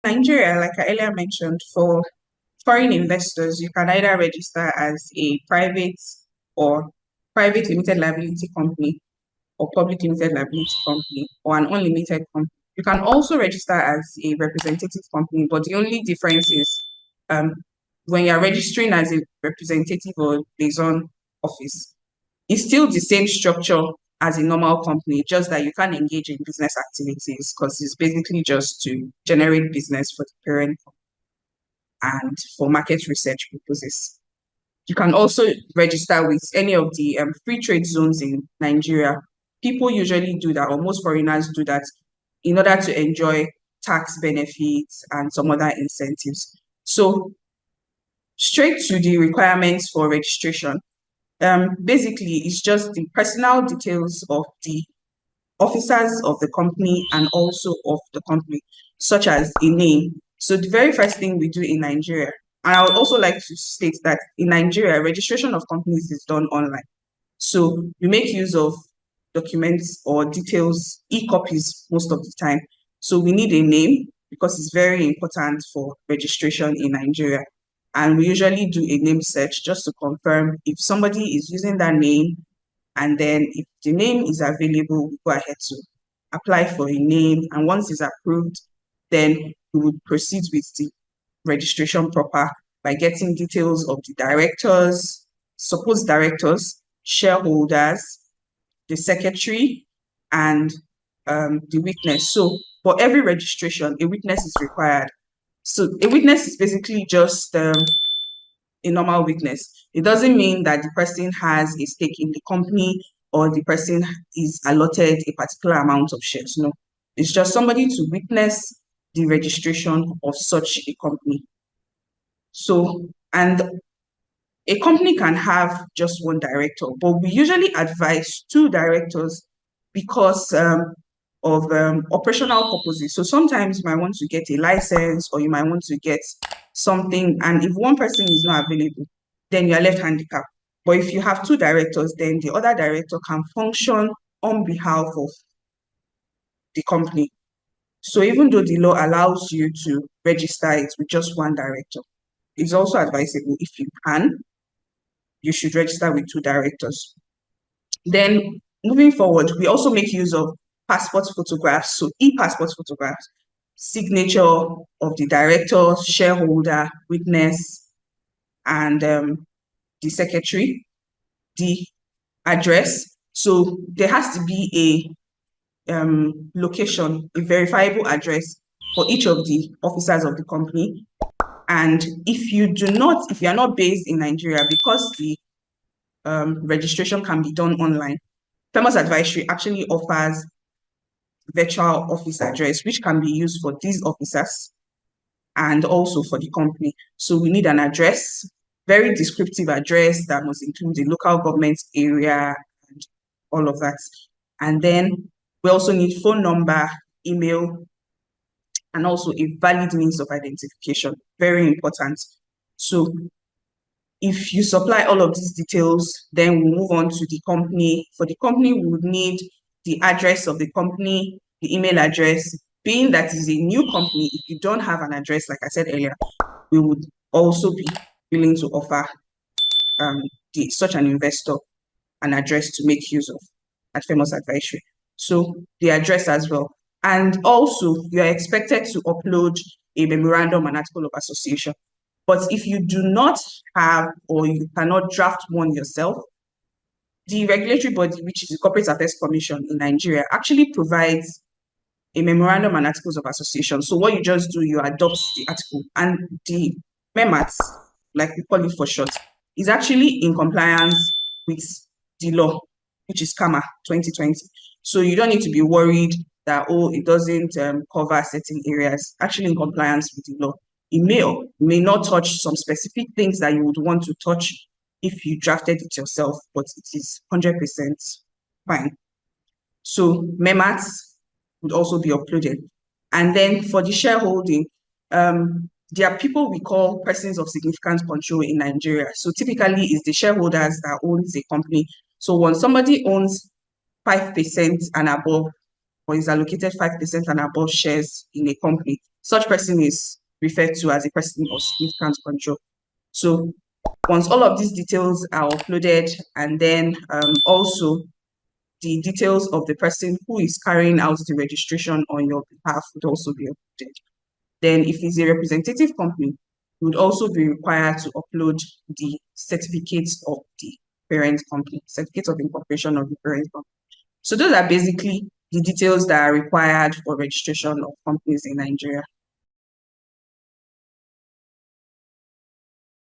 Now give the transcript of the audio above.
Nigeria, like I earlier mentioned, for foreign investors, you can either register as a or private limited liability company or public limited liability company or an unlimited company. You can also register as a representative company, but the only difference is um, when you're registering as a representative or liaison office, it's still the same structure as a normal company, just that you can engage in business activities because it's basically just to generate business for the parent and for market research purposes. You can also register with any of the free trade zones in Nigeria. People usually do that, or most foreigners do that, in order to enjoy tax benefits and some other incentives. So, straight to the requirements for registration. Basically, it's just the personal details of the officers of the company and also of the company, such as a name. So the very first thing we do in Nigeria, and I would also like to state that in Nigeria, registration of companies is done online. So you make use of documents or details, e-copies most of the time. So we need a name because it's very important for registration in Nigeria. And we usually do a name search just to confirm if somebody is using that name, and then if the name is available, we go ahead to apply for a name. And once it's approved, then we would proceed with the registration proper by getting details of the directors, supposed directors, shareholders, the secretary, and the witness. So for every registration, a witness is required. So a witness is basically just a normal witness. It doesn't mean that the person has a stake in the company or the person is allotted a particular amount of shares. No, it's just somebody to witness the registration of such a company. So, and a company can have just one director, but we usually advise two directors because of operational purposes. So sometimes you might want to get a license or you might want to get something, and if one person is not available, then you're left handicapped. But if you have two directors, then the other director can function on behalf of the company. So even though the law allows you to register it with just one director, it's also advisable if you can, you should register with two directors. Then moving forward, we also make use of passport photographs, so e-passport photographs, signature of the director, shareholder, witness, and the secretary, the address. So there has to be a location, a verifiable address for each of the officers of the company. And if you are not based in Nigeria, because the registration can be done online, Firmus Advisory actually offers virtual office address, which can be used for these officers and also for the company. So we need an address, very descriptive address that must include the local government area and all of that. And then we also need phone number, email, and also a valid means of identification. Very important. So if you supply all of these details, then we'll move on to the company. For the company, we would need the address of the company, the email address. Being that is a new company, if you don't have an address, like I said earlier, we would also be willing to offer such an investor an address to make use of at Firmus Advisory. So the address as well. And also, you are expected to upload a memorandum and article of association. But if you do not have or you cannot draft one yourself, the regulatory body, which is the Corporate Affairs Commission in Nigeria, actually provides a memorandum and articles of association. So what you just do, you adopt the article, and the MEMAT, like we call it for short, is actually in compliance with the law, which is CAMA 2020. So you don't need to be worried that, oh, it doesn't cover certain areas. Actually in compliance with the law. It may not touch some specific things that you would want to touch if you drafted it yourself, but it is 100% fine. So MEMATs would also be uploaded. And then for the shareholding, there are people we call persons of significant control in Nigeria. So typically it's the shareholders that owns a company. So when somebody owns 5% and above or is allocated 5% and above shares in a company, such person is referred to as a person of significant control. So once all of these details are uploaded, and then also the details of the person who is carrying out the registration on your behalf would also be uploaded. Then if it's a representative company, you would also be required to upload the certificates of the parent company, certificate of incorporation of the parent company. So those are basically the details that are required for registration of companies in Nigeria.